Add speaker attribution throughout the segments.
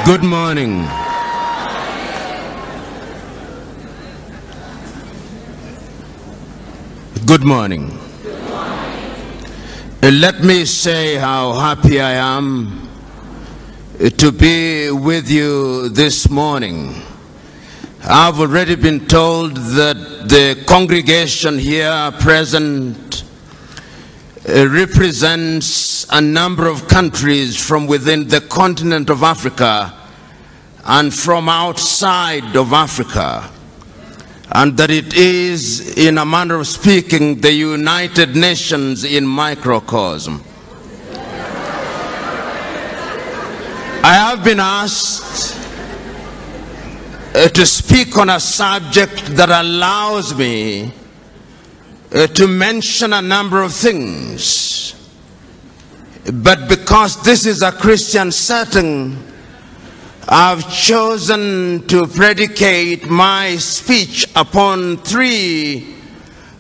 Speaker 1: Good morning. Good morning. Let me say how happy I am to be with you this morning. I've already been told that the congregation here present represents a number of countries from within the continent of Africa and from outside of Africa, and that it is, in a manner of speaking, the United Nations in microcosm. I have been asked to speak on a subject that allows me to mention a number of things, but because this is a Christian setting, I've chosen to predicate my speech upon 3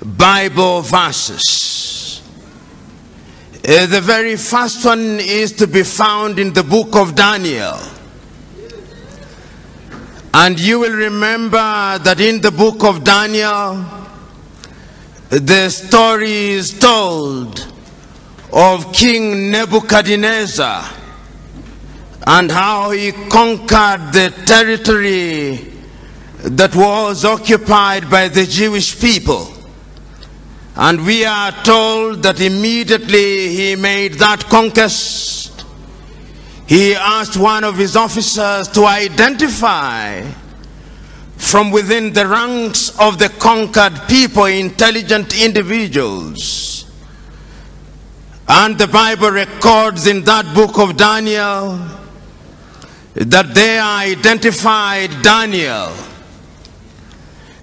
Speaker 1: Bible verses. The very first one is to be found in the book of Daniel. And you will remember that in the book of Daniel, the story is told of King Nebuchadnezzar and how he conquered the territory that was occupied by the Jewish people. And we are told that immediately he made that conquest, he asked one of his officers to identify from within the ranks of the conquered people intelligent individuals. And the Bible records in that book of Daniel that they identified Daniel.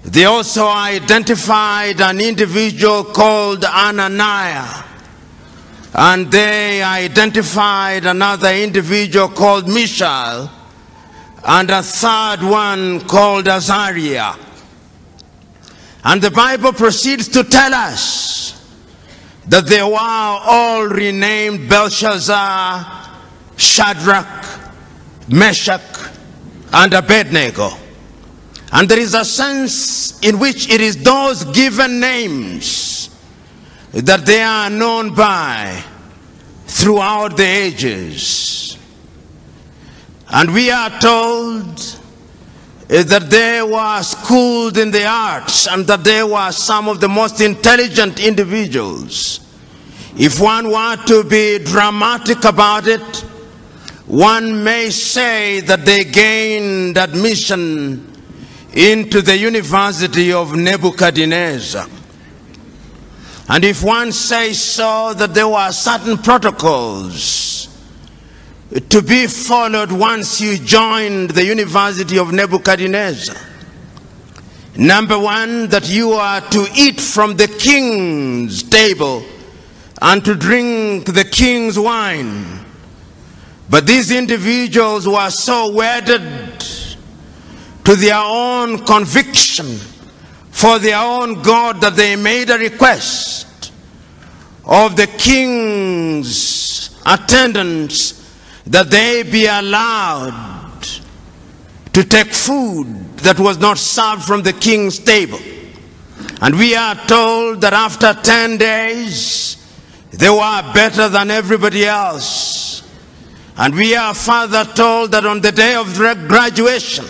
Speaker 1: They also identified an individual called Ananias, and they identified another individual called Mishael, and a third one called Azariah. And the Bible proceeds to tell us that they were all renamed Belshazzar, Shadrach, Meshach, and Abednego. And there is a sense in which it is those given names that they are known by throughout the ages. And we are told that they were schooled in the arts and that they were some of the most intelligent individuals. If one were to be dramatic about it, one may say that they gained admission into the University of Nebuchadnezzar. And if one says so, that there were certain protocols to be followed once you joined the University of Nebuchadnezzar. Number one, that you are to eat from the king's table and to drink the king's wine. But these individuals were so wedded to their own conviction for their own God that they made a request of the king's attendants that they be allowed to take food that was not served from the king's table. And we are told that after 10 days, they were better than everybody else. And we are further told that on the day of graduation,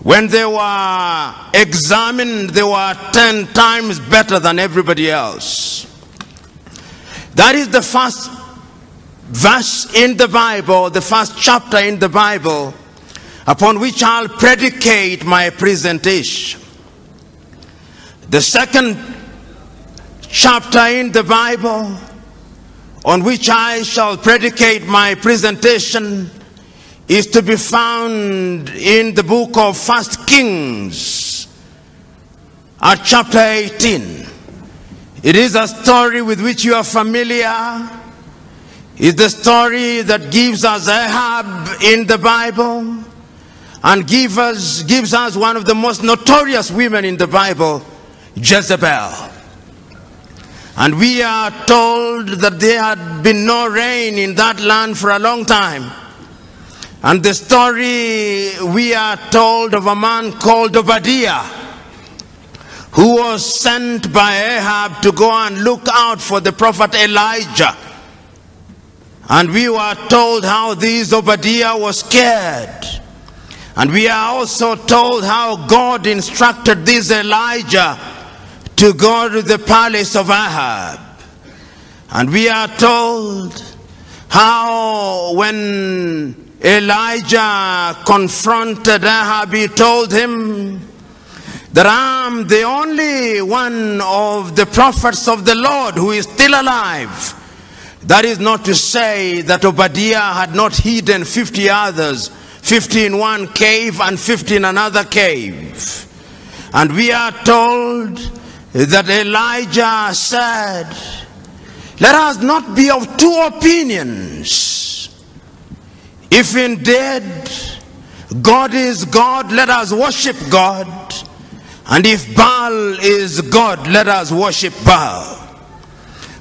Speaker 1: when they were examined, they were 10 times better than everybody else. That is the first verse in the Bible, the first chapter in the Bible, upon which I'll predicate my presentation. The second chapter in the Bible on which I shall predicate my presentation is to be found in the book of 1 Kings at chapter 18. It is a story with which you are familiar. It's the story that gives us Ahab in the Bible and gives us one of the most notorious women in the Bible, Jezebel. And we are told that there had been no rain in that land for a long time. And the story we are told of a man called Obadiah, who was sent by Ahab to go and look out for the prophet Elijah. And we were told how this Obadiah was scared. And we are also told how God instructed this Elijah to go to the palace of Ahab. And we are told how when Elijah confronted Ahab, he told him that I'm the only one of the prophets of the Lord who is still alive. That is not to say that Obadiah had not hidden 50 others, 50 in one cave and 50 in another cave. And we are told that Elijah said, let us not be of two opinions. If indeed God is God, let us worship God. And if Baal is God, let us worship Baal.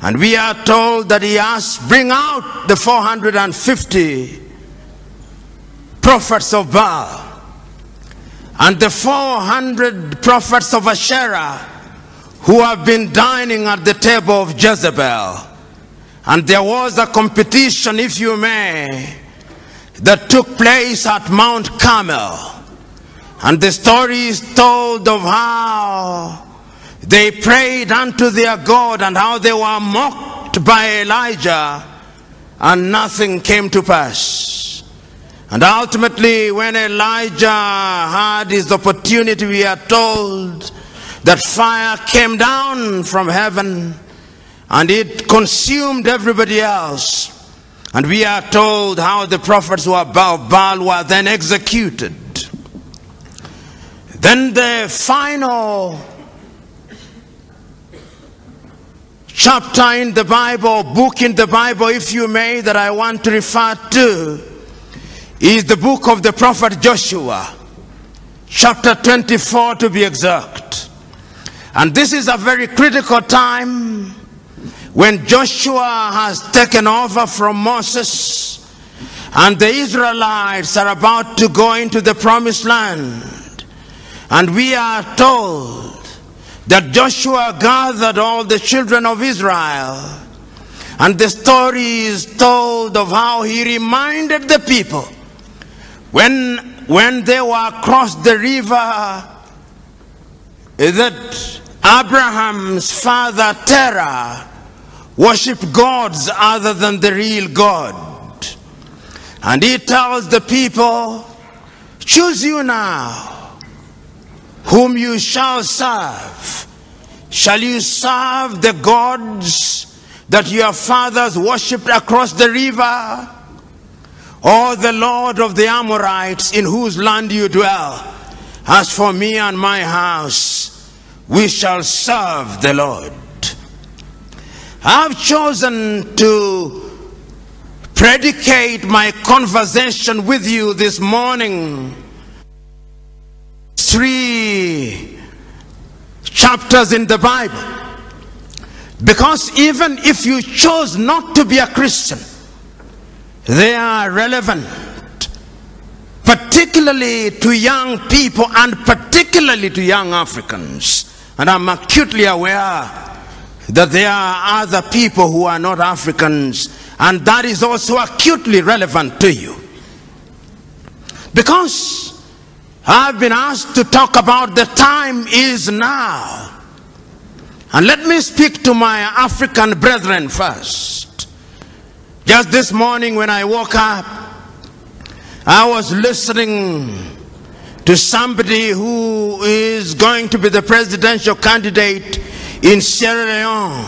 Speaker 1: And we are told that he asked, bring out the 450 prophets of Baal and the 400 prophets of Asherah who have been dining at the table of Jezebel. And there was a competition, if you may, that took place at Mount Carmel. And the story is told of how they prayed unto their God and how they were mocked by Elijah and nothing came to pass. And ultimately, when Elijah had his opportunity, we are told that fire came down from heaven and it consumed everybody else. And we are told how the prophets of Baal were then executed. Then the final chapter in the Bible, book in the Bible, if you may, that I want to refer to is the book of the prophet Joshua, chapter 24 to be exact. And this is a very critical time when Joshua has taken over from Moses and the Israelites are about to go into the promised land. And we are told that Joshua gathered all the children of Israel, and the story is told of how he reminded the people when they were across the river that Abraham's father Terah worshiped gods other than the real God. And he tells the people, choose you now whom you shall serve. Shall you serve the gods that your fathers worshipped across the river, or the Lord of the Amorites in whose land you dwell? As for me and my house, we shall serve the Lord. I've chosen to predicate my conversation with you this morning 3 chapters in the Bible, because even if you chose not to be a Christian, they are relevant, particularly to young people and particularly to young Africans. And I'm acutely aware that there are other people who are not Africans, and that is also acutely relevant to you, because I've been asked to talk about the time is now. And let me speak to my African brethren first. Just this morning when I woke up, I was listening to somebody who is going to be the presidential candidate in Sierra Leone,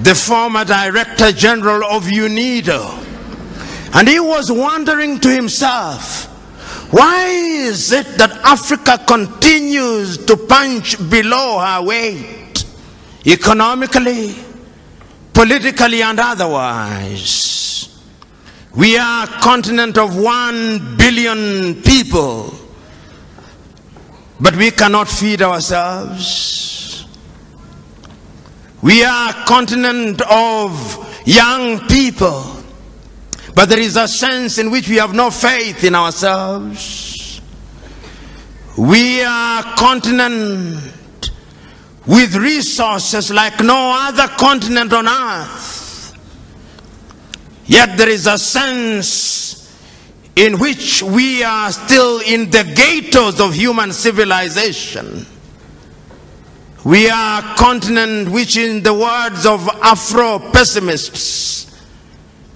Speaker 1: the former Director General of UNIDO. And he was wondering to himself, why is it that Africa continues to punch below her weight, economically, politically, and otherwise? We are a continent of 1 billion people, but we cannot feed ourselves. We are a continent of young people, but there is a sense in which we have no faith in ourselves. We are a continent with resources like no other continent on earth. Yet there is a sense in which we are still in the ghettos of human civilization. We are a continent which, in the words of Afro-pessimists,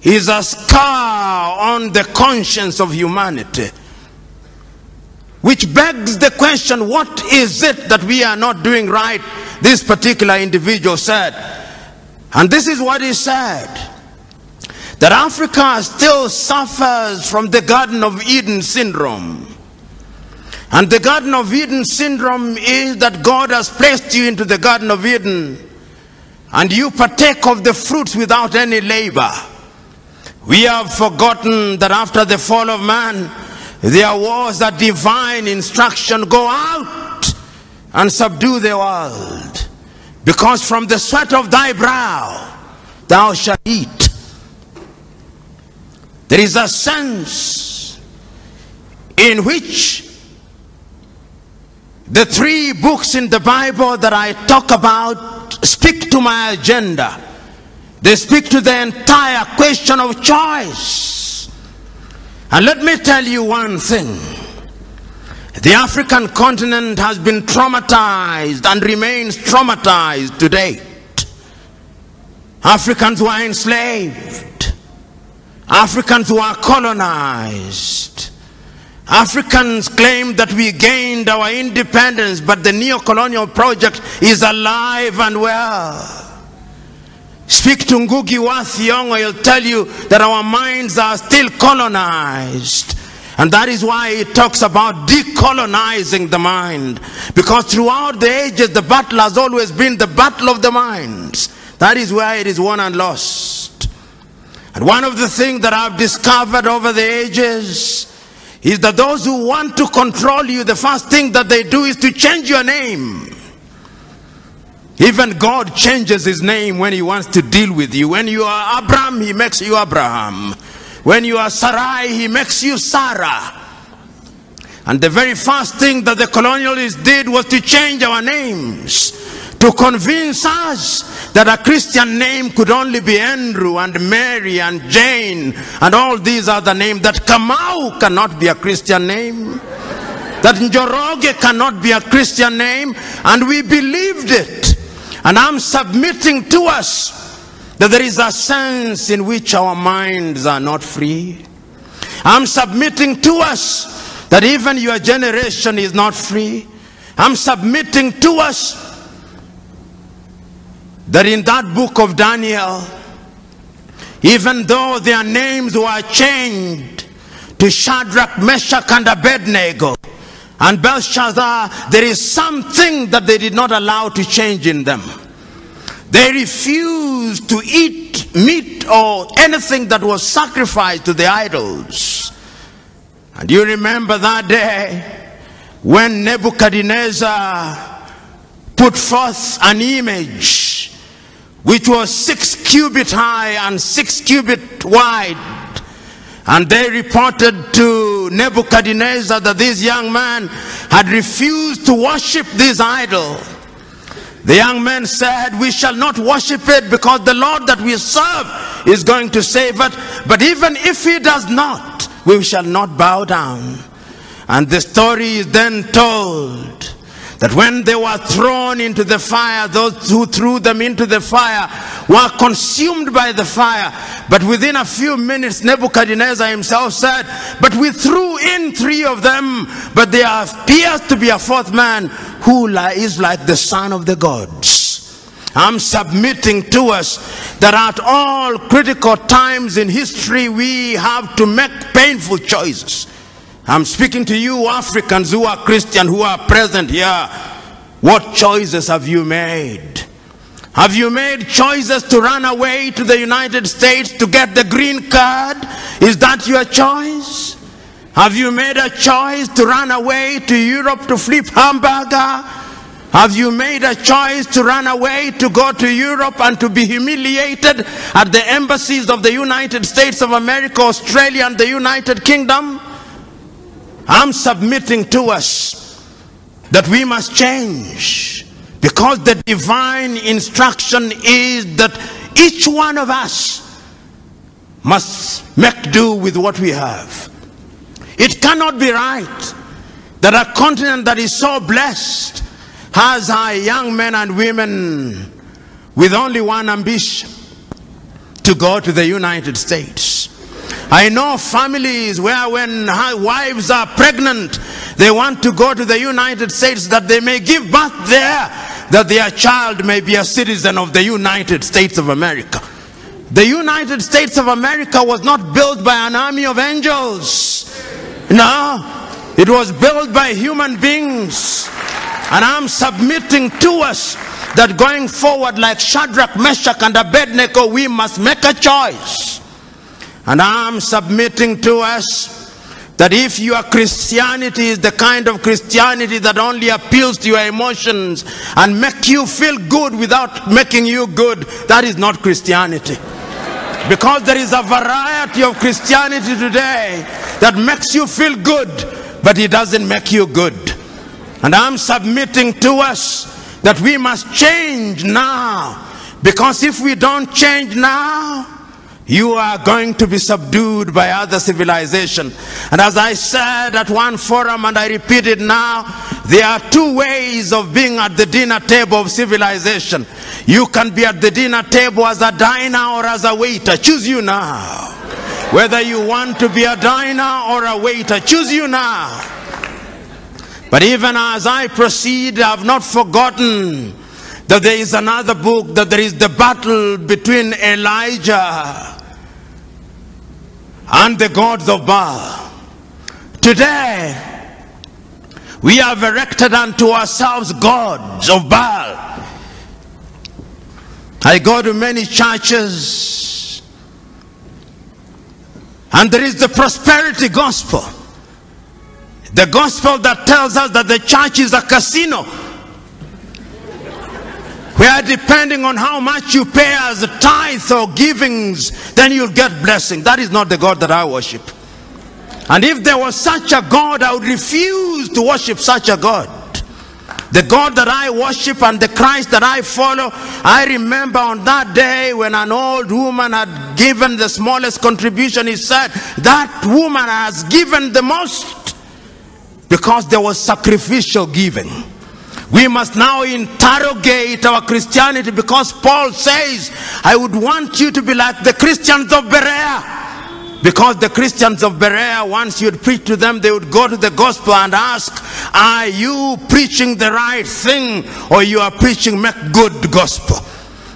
Speaker 1: is a scar on the conscience of humanity. Which begs the question, what is it that we are not doing right? This particular individual said, and this is what he said, that Africa still suffers from the Garden of Eden syndrome. And the Garden of Eden syndrome is that God has placed you into the Garden of Eden and you partake of the fruits without any labor. We have forgotten that after the fall of man, there was a divine instruction: go out and subdue the world, because from the sweat of thy brow thou shalt eat. There is a sense in which the 3 books in the Bible that I talk about speak to my agenda. They speak to the entire question of choice. And let me tell you one thing. The African continent has been traumatized and remains traumatized to date. Africans were enslaved. Africans were colonized. Africans claim that we gained our independence, but the neo-colonial project is alive and well. Speak to Ngugi wa Thiong'o, he'll tell you that our minds are still colonized. And that is why he talks about decolonizing the mind. Because throughout the ages, the battle has always been the battle of the minds. That is why it is won and lost. And one of the things that I've discovered over the ages is that those who want to control you, the first thing that they do is to change your name. Even God changes his name when he wants to deal with you. When you are Abraham, he makes you Abraham. When you are Sarai, he makes you Sarah. And the very first thing that the colonialists did was to change our names, to convince us that a Christian name could only be Andrew and Mary and Jane and all these other names, that Kamau cannot be a Christian name, that Njoroge cannot be a Christian name, and we believed it. And I'm submitting to us that there is a sense in which our minds are not free. I'm submitting to us that even your generation is not free. I'm submitting to us that in that book of Daniel, even though their names were changed to Shadrach, Meshach, and Abednego, and Belshazzar, there is something that they did not allow to change in them. They refused to eat meat or anything that was sacrificed to the idols. And you remember that day when Nebuchadnezzar put forth an image which was 6 cubits high and 6 cubits wide. And they reported to Nebuchadnezzar that this young man had refused to worship this idol. The young man said, we shall not worship it because the Lord that we serve is going to save it. But even if he does not, we shall not bow down. And the story is then told that when they were thrown into the fire, those who threw them into the fire were consumed by the fire. But within a few minutes, Nebuchadnezzar himself said, but we threw in 3 of them, but there appears to be a 4th man who is like the son of the gods. I'm submitting to us that at all critical times in history, we have to make painful choices. I'm speaking to you Africans who are Christian, who are present here. What choices have you made? Have you made choices to run away to the United States to get the green card? Is that your choice? Have you made a choice to run away to Europe to flip hamburger? Have you made a choice to run away, to go to Europe and to be humiliated at the embassies of the United States of America, Australia and the United Kingdom? I'm submitting to us that we must change, because the divine instruction is that each one of us must make do with what we have. It cannot be right that a continent that is so blessed has our young men and women with only one ambition: to go to the United States. I know families where when wives are pregnant, they want to go to the United States that they may give birth there, that their child may be a citizen of the United States of America. The United States of America was not built by an army of angels. No, it was built by human beings. And I'm submitting to us that going forward, like Shadrach, Meshach and Abednego, we must make a choice. And I'm submitting to us that if your Christianity is the kind of Christianity that only appeals to your emotions and make you feel good without making you good, that is not Christianity. Because there is a variety of Christianity today that makes you feel good, but it doesn't make you good. And I'm submitting to us that we must change now, because if we don't change now, you are going to be subdued by other civilization. And as I said at one forum, and I repeat it now, there are two ways of being at the dinner table of civilization. You can be at the dinner table as a diner or as a waiter. Choose you now. Whether you want to be a diner or a waiter, choose you now. But even as I proceed, I have not forgotten that there is another book, that there is the battle between Elijah and the gods of Baal. Today, we have erected unto ourselves gods of Baal. I go to many churches, and there is the prosperity gospel. The gospel that tells us that the church is a casino, where depending on how much you pay as a tithe or givings, then you'll get blessing. That is not the God that I worship. And if there was such a God, I would refuse to worship such a God. The God that I worship and the Christ that I follow, I remember on that day when an old woman had given the smallest contribution, he said, that woman has given the most, because there was sacrificial giving. We must now interrogate our Christianity, because Paul says, I would want you to be like the Christians of Berea. Because the Christians of Berea, once you'd preach to them, they would go to the gospel and ask, are you preaching the right thing, or you are preaching make good gospel?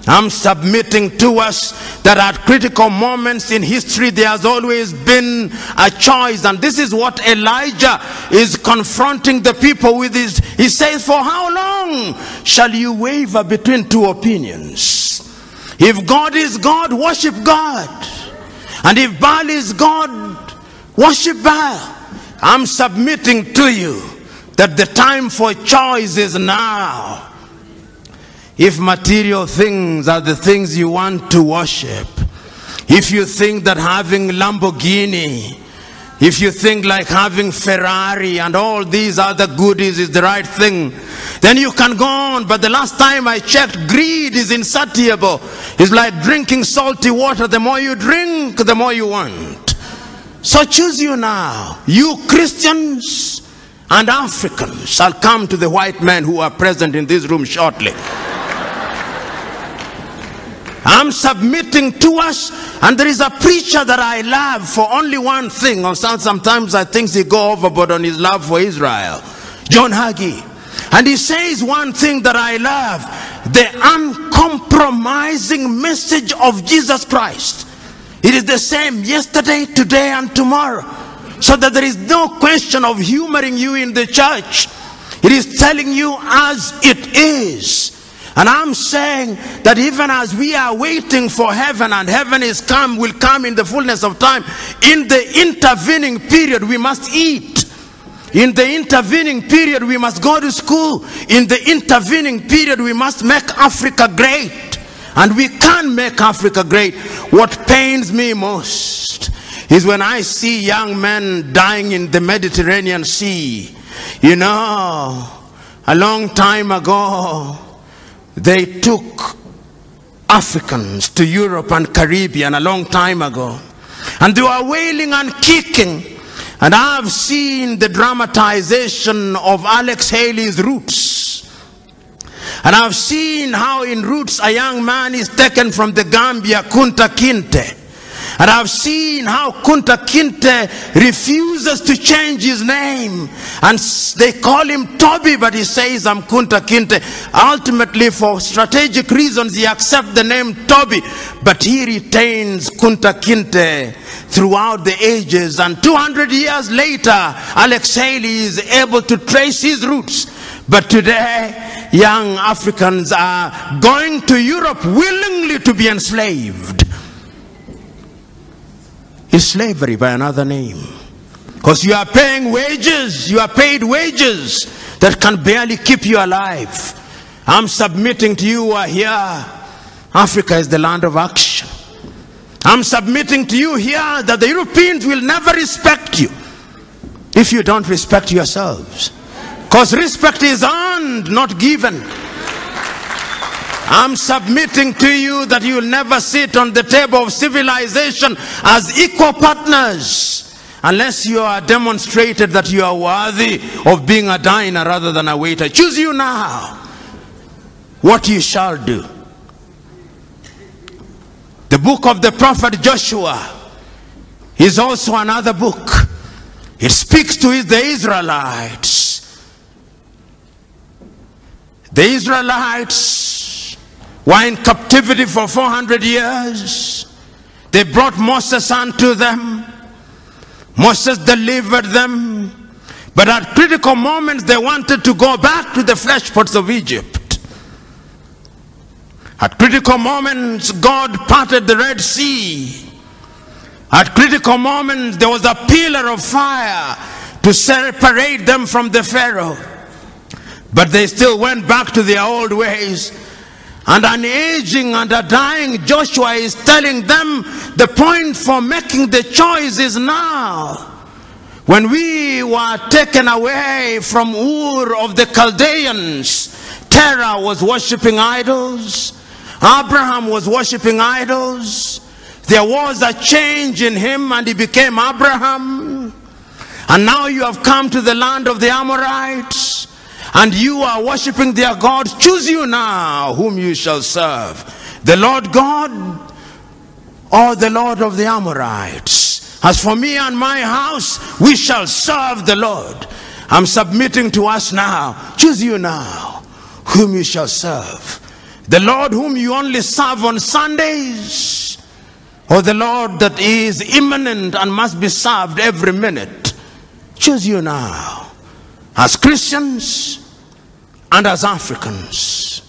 Speaker 1: I'm submitting to us that at critical moments in history, there has always been a choice. And this is what Elijah is confronting the people with. He says, for how long shall you waver between two opinions? If God is God, worship God. And if Baal is God, worship Baal. I'm submitting to you that the time for choice is now. If material things are the things you want to worship, if you think that having Lamborghini, if you think like having Ferrari and all these other goodies is the right thing, then you can go on. But the last time I checked, greed is insatiable. It's like drinking salty water. The more you drink, the more you want. So choose you now. You Christians and Africans shall come to the white men who are present in this room shortly. I'm submitting to us, and there is a preacher that I love for only one thing. Sometimes I think he go overboard on his love for Israel. John Hagee. And he says one thing that I love: the uncompromising message of Jesus Christ. It is the same yesterday, today and tomorrow. So that there is no question of humoring you in the church. It is telling you as it is. And I'm saying that even as we are waiting for heaven, and heaven will come in the fullness of time, in the intervening period we must eat. In the intervening period, we must go to school. In the intervening period, we must make Africa great. And we can make Africa great. What pains me most is when I see young men dying in the Mediterranean Sea. You know, a long time ago, they took Africans to Europe and Caribbean a long time ago. And they were wailing and kicking. And I've seen the dramatization of Alex Haley's Roots. And I've seen how in Roots a young man is taken from the Gambia, Kunta Kinte. And I've seen how Kunta Kinte refuses to change his name. And they call him Toby, but he says, I'm Kunta Kinte. Ultimately, for strategic reasons, he accepts the name Toby. But he retains Kunta Kinte throughout the ages. And 200 years later, Alex Haley is able to trace his roots. But today, young Africans are going to Europe willingly to be enslaved. It's slavery by another name. Because you are paying wages, you are paid wages that can barely keep you alive. I'm submitting to you who are here. Africa is the land of action. I'm submitting to you here that the Europeans will never respect you if you don't respect yourselves. Because respect is earned, not given. I'm submitting to you that you will never sit on the table of civilization as equal partners unless you are demonstrated that you are worthy of being a diner rather than a waiter. Choose you now what you shall do. The book of the prophet Joshua is also another book. It speaks to the Israelites. The Israelites were in captivity for 400 years. They brought Moses unto them. Moses delivered them. But at critical moments, they wanted to go back to the flesh pots of Egypt. At critical moments, God parted the Red Sea. At critical moments, there was a pillar of fire to separate them from the Pharaoh. But they still went back to their old ways. And an aging and a dying Joshua is telling them the point for making the choice is now. When we were taken away from Ur of the Chaldeans, Terah was worshipping idols. Abraham was worshipping idols. There was a change in him and he became Abraham. And now you have come to the land of the Amorites and you are worshipping their gods. Choose you now whom you shall serve, the Lord God or the Lord of the Amorites. As for me and my house, we shall serve the Lord. I'm submitting to us now. Choose you now whom you shall serve, the Lord whom you only serve on Sundays, or the Lord that is imminent and must be served every minute. Choose you now. As Christians and as Africans.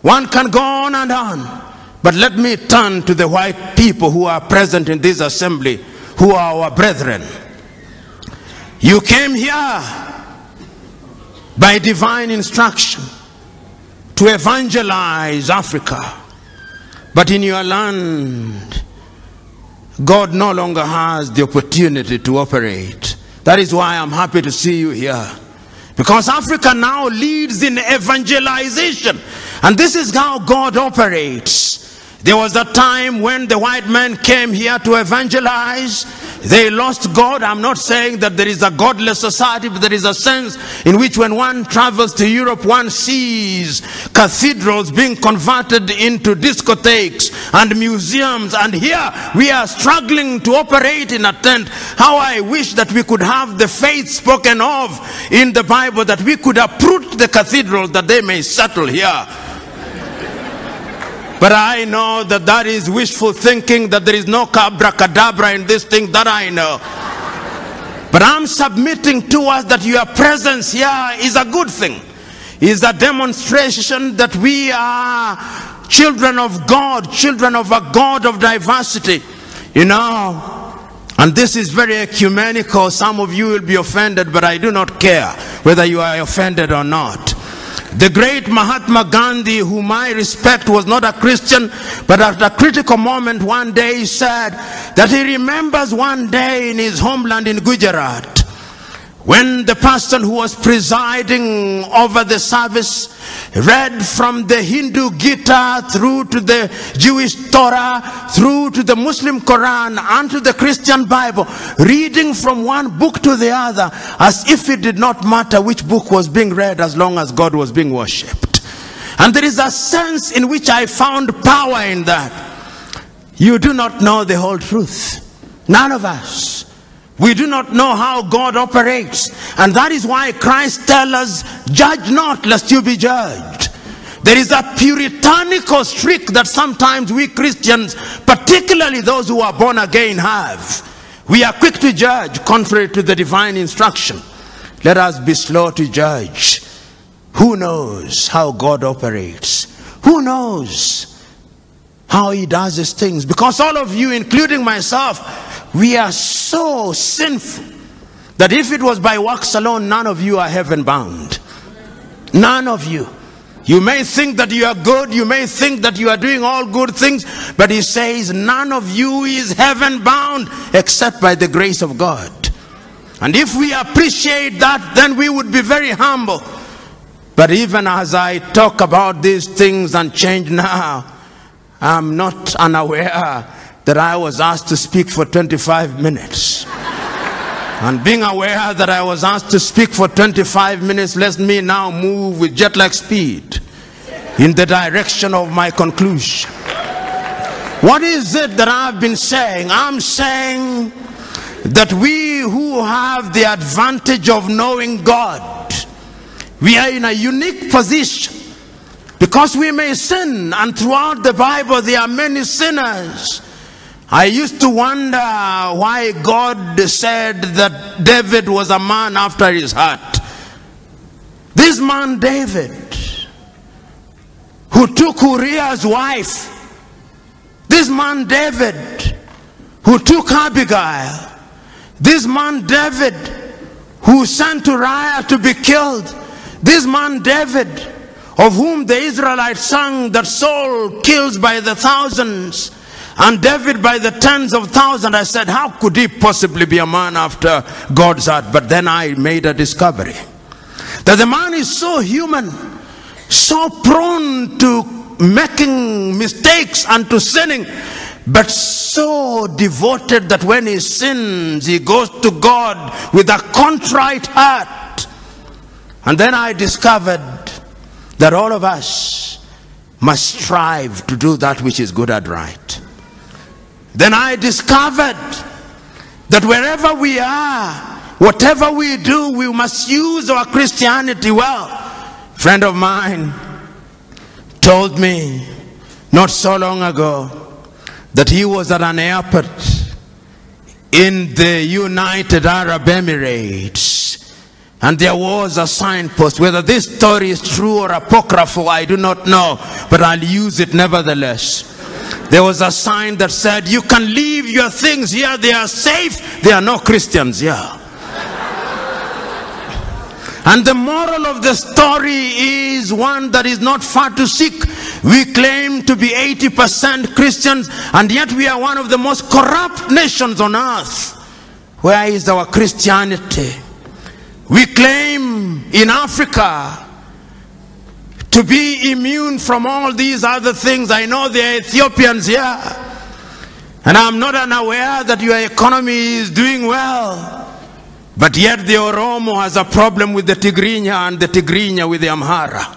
Speaker 1: One can go on and on. But let me turn to the white people who are present in this assembly, who are our brethren. You came here by divine instruction to evangelize Africa. But in your land, God no longer has the opportunity to operate. That is why I'm happy to see you here. Because Africa now leads in evangelization. And this is how God operates. There was a time when the white men came here to evangelize. They lost God. I'm not saying that there is a godless society, but there is a sense in which when one travels to Europe, one sees cathedrals being converted into discotheques and museums. And here we are struggling to operate in a tent. How I wish that we could have the faith spoken of in the Bible, that we could uproot the cathedrals that they may settle here. But I know that that is wishful thinking, that there is no abracadabra in this thing, that I know. But I'm submitting to us that your presence here is a good thing. Is a demonstration that we are children of God, children of a God of diversity. You know, And this is very ecumenical. Some of you will be offended, but I do not care whether you are offended or not. The great Mahatma Gandhi, whom I respect, was not a Christian, but at a critical moment one day he said that he remembers one day in his homeland in Gujarat, when the person who was presiding over the service read from the Hindu Gita through to the Jewish Torah, through to the Muslim Quran and to the Christian Bible, reading from one book to the other as if it did not matter which book was being read as long as God was being worshipped. And there is a sense in which I found power in that. You do not know the whole truth. None of us. We do not know how God operates. And that is why Christ tells us, judge not lest you be judged. There is a puritanical streak that sometimes we Christians, particularly those who are born again, have. We are quick to judge contrary to the divine instruction. Let us be slow to judge. Who knows how God operates? Who knows how he does these things? Because all of you, including myself, we are so sinful that if it was by works alone, none of you are heaven bound. None of you. You may think that you are good, you may think that you are doing all good things, but he says none of you is heaven bound except by the grace of God. And if we appreciate that, then we would be very humble. But even as I talk about these things and change now, I'm not unaware that I was asked to speak for 25 minutes. And being aware that I was asked to speak for 25 minutes lets me now move with jet-lag speed in the direction of my conclusion. What is it that I've been saying? I'm saying that we who have the advantage of knowing God, we are in a unique position because we may sin, and throughout the Bible there are many sinners. I used to wonder why God said that David was a man after his heart. This man David, who took Uriah's wife, this man David, who took Abigail, this man David, who sent Uriah to be killed, this man David, of whom the Israelites sang that Saul kills by the thousands, and David by the tens of thousands. I said, how could he possibly be a man after God's heart? But then I made a discovery that the man is so human, so prone to making mistakes and to sinning, but so devoted that when he sins, he goes to God with a contrite heart. And then I discovered that all of us must strive to do that which is good and right. Then I discovered that wherever we are, whatever we do, we must use our Christianity well. A friend of mine told me not so long ago that he was at an airport in the United Arab Emirates, and there was a signpost. Whether this story is true or apocryphal, I do not know, but I'll use it nevertheless. There was a sign that said, you can leave your things here, they are safe, there are no Christians here. And the moral of the story is one that is not far to seek. We claim to be 80% Christians, and yet we are one of the most corrupt nations on earth. Where is our Christianity? We claim in Africa to be immune from all these other things. I know there are Ethiopians here, and I'm not unaware that your economy is doing well, but yet the Oromo has a problem with the Tigrinya and the Tigrinya with the Amhara.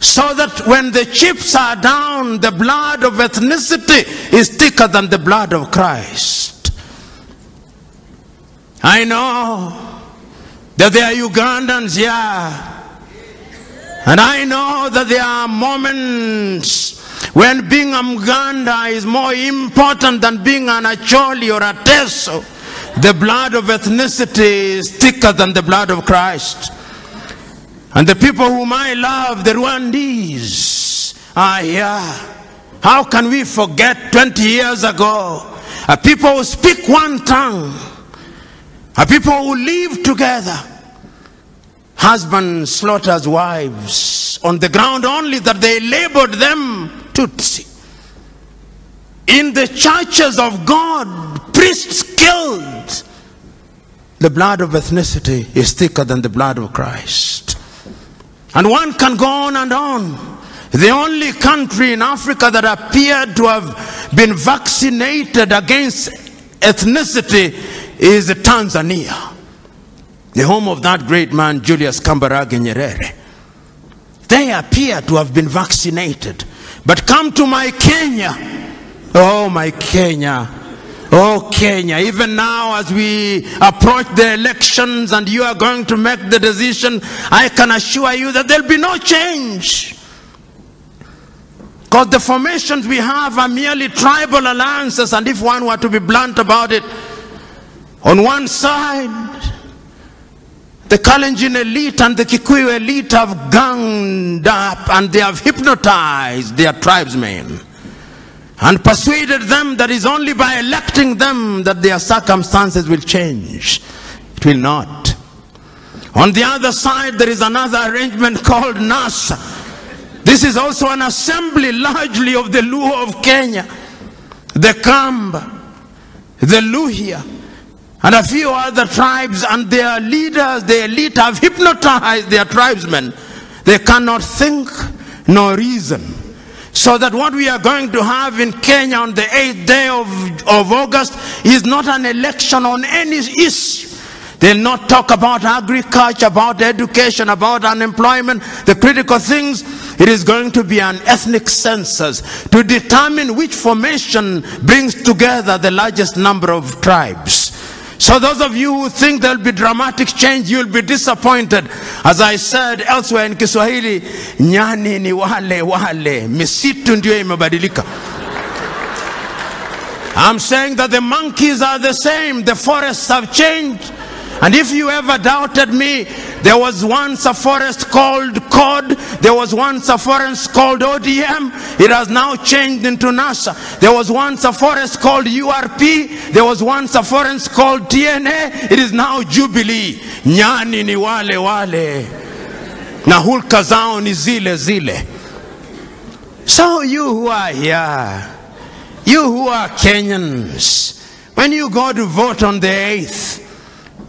Speaker 1: So that when the chips are down, the blood of ethnicity is thicker than the blood of Christ. I know that there are Ugandans here, and I know that there are moments when being a Muganda is more important than being an Acholi or a Teso. The blood of ethnicity is thicker than the blood of Christ. And the people whom I love, the Rwandese, are here. How can we forget 20 years ago a people who speak one tongue, a people who live together. Husbands slaughters wives on the ground only that they labored them Tutsi. In the churches of God, priests killed. The blood of ethnicity is thicker than the blood of Christ. And one can go on and on. The only country in Africa that appeared to have been vaccinated against ethnicity is Tanzania, the home of that great man Julius Kambarage Nyerere. They appear to have been vaccinated. But come to my Kenya. Oh, my Kenya. Oh, Kenya. Even now as we approach the elections and you are going to make the decision, I can assure you that there will be no change. Because the formations we have are merely tribal alliances, and if one were to be blunt about it, on one side, the Kalenjin elite and the Kikuyu elite have ganged up and they have hypnotized their tribesmen and persuaded them that it's only by electing them that their circumstances will change. It will not. On the other side, there is another arrangement called NASA. This is also an assembly largely of the Luo of Kenya, the Kamba, the Luhya, and a few other tribes, and their leaders, the elite, have hypnotized their tribesmen. They cannot think nor reason. So that what we are going to have in Kenya on the 8th day of August is not an election on any issue. They'll not talk about agriculture, about education, about unemployment, the critical things. It is going to be an ethnic census to determine which formation brings together the largest number of tribes. So those of you who think there will be dramatic change, you'll be disappointed. As I said elsewhere in Kiswahili, nyani ni wale, misitu ndio imebadilika. I'm saying that the monkeys are the same, the forests have changed. And if you ever doubted me, there was once a forest called COD, there was once a forest called ODM, it has now changed into NASA. There was once a forest called URP, there was once a forest called TNA, it is now Jubilee. Nyani ni wale, na hulka zao ni zile. So you who are here, you who are Kenyans, when you go to vote on the 8th,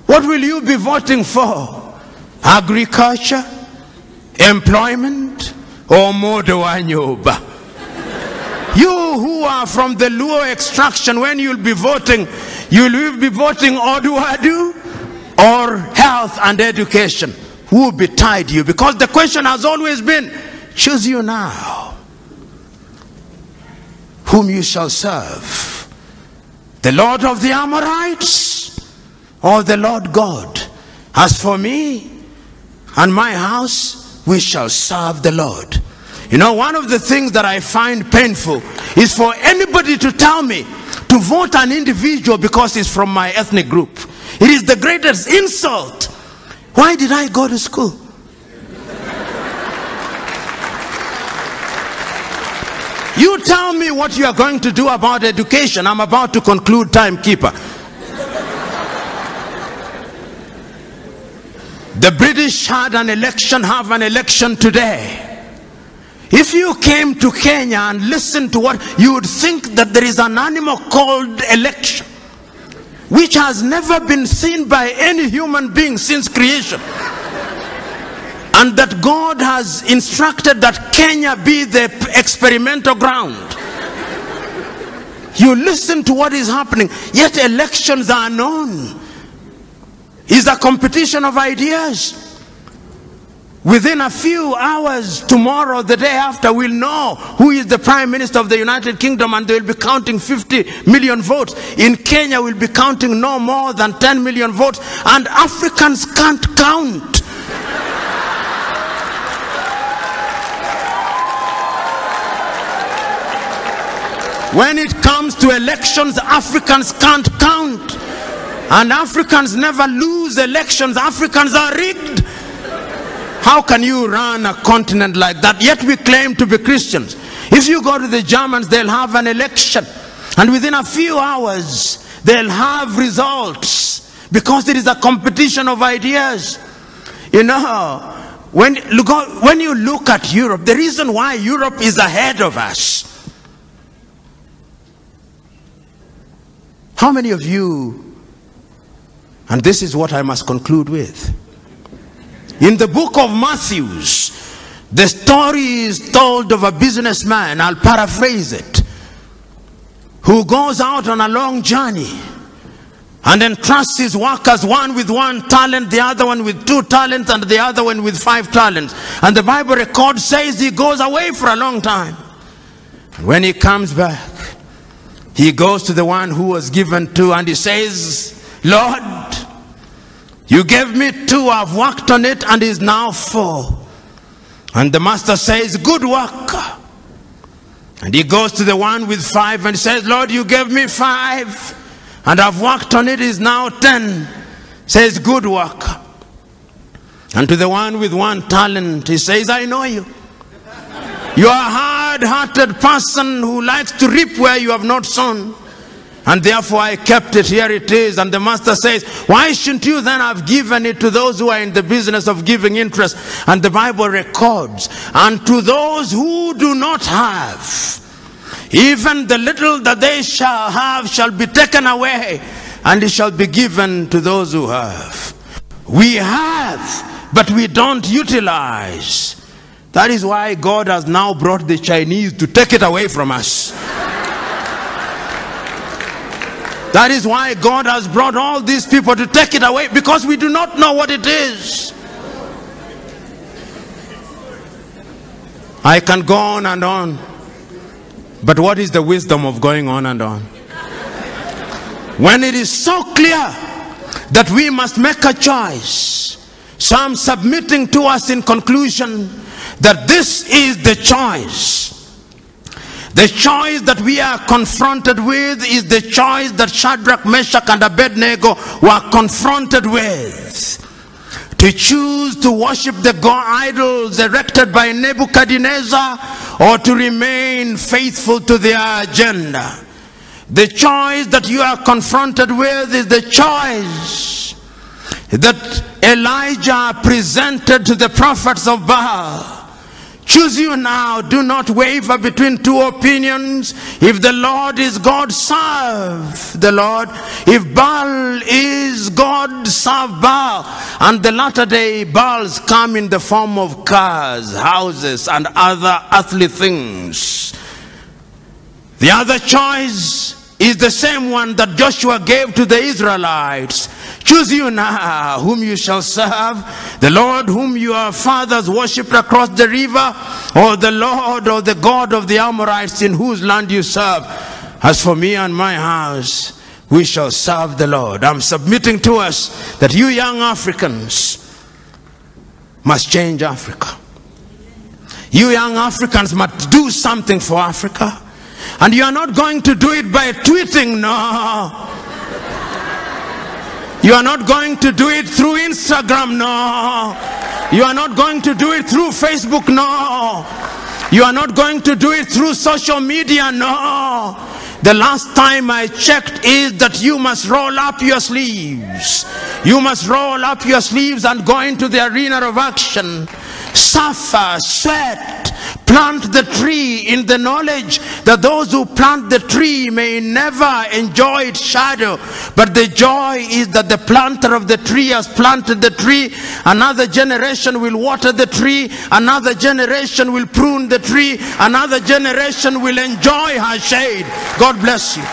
Speaker 1: what will you be voting for? Agriculture, employment, or modo wanyoba? You who are from the Luo extraction, when you'll be voting Oduadu or health and education? Who will betide you? Because the question has always been, choose you now whom you shall serve, the Lord of the Amorites or the Lord God. As for me and my house, we shall serve the Lord. You know, one of the things that I find painful is for anybody to tell me to vote an individual because he's from my ethnic group. It is the greatest insult. Why did I go to school? You tell me what you are going to do about education. I'm about to conclude, timekeeper. The British had an election, have an election today. If you came to Kenya and listened to what, you would think that there is an animal called election, which has never been seen by any human being since creation. And that God has instructed that Kenya be the experimental ground. You listen to what is happening, yet elections are known. Is a competition of ideas. Within a few hours, tomorrow, the day after, we'll know who is the Prime Minister of the United Kingdom, and they'll be counting 50 million votes. In Kenya, we'll be counting no more than 10 million votes, and Africans can't count. When it comes to elections, Africans can't count. And Africans never lose elections. Africans are rigged. How can you run a continent like that? Yet we claim to be Christians. If you go to the Germans, they'll have an election. And within a few hours, they'll have results, because it is a competition of ideas. You know, when you look at Europe, the reason why Europe is ahead of us. How many of you, and this is what I must conclude with. In the book of Matthew, the story is told of a businessman, I'll paraphrase it, who goes out on a long journey and entrusts his workers, one with 1 talent, the other one with 2 talents, and the other one with 5 talents. And the Bible record says he goes away for a long time. And when he comes back, he goes to the one who was given 2, and he says, Lord, you gave me 2, I've worked on it, and is now 4. And the master says, good work. And he goes to the one with 5 and says, Lord, you gave me 5, and I've worked on it, is now 10. Says, good work. And to the one with 1 talent, he says, I know you. You are a hard-hearted person who likes to reap where you have not sown. And therefore I kept it, here it is. And the master says, why shouldn't you then have given it to those who are in the business of giving interest? And the Bible records, and to those who do not have, even the little that they shall have shall be taken away, and it shall be given to those who have. We have, but we don't utilize. That is why God has now brought the Chinese to take it away from us. That is why God has brought all these people to take it away, because we do not know what it is. I can go on and on, but what is the wisdom of going on and on? When it is so clear that we must make a choice. So I'm submitting to us in conclusion that this is the choice. The choice that we are confronted with is the choice that Shadrach, Meshach, and Abednego were confronted with. To choose to worship the god idols erected by Nebuchadnezzar, or to remain faithful to their agenda. The choice that you are confronted with is the choice that Elijah presented to the prophets of Baal. Choose you now. Do not waver between 2 opinions. If the Lord is God, serve the Lord. If Baal is God, serve Baal. And the latter day Baals come in the form of cars, houses, and other earthly things. The other choice is the same one that Joshua gave to the Israelites. Choose you now whom you shall serve, the Lord whom your fathers worshipped across the river, or the Lord or the God of the Amorites in whose land you serve. As for me and my house, we shall serve the Lord. I'm submitting to us that you young Africans must change Africa. You young Africans must do something for Africa. And you are not going to do it by tweeting, no. You are not going to do it through Instagram, no. You are not going to do it through Facebook, no. You are not going to do it through social media, no. The last time I checked is that you must roll up your sleeves. You must roll up your sleeves and go into the arena of action. Suffer, sweat, plant the tree in the knowledge that those who plant the tree may never enjoy its shadow, but the joy is that the planter of the tree has planted the tree. Another generation will water the tree, another generation will prune the tree, another generation will enjoy her shade. God bless you.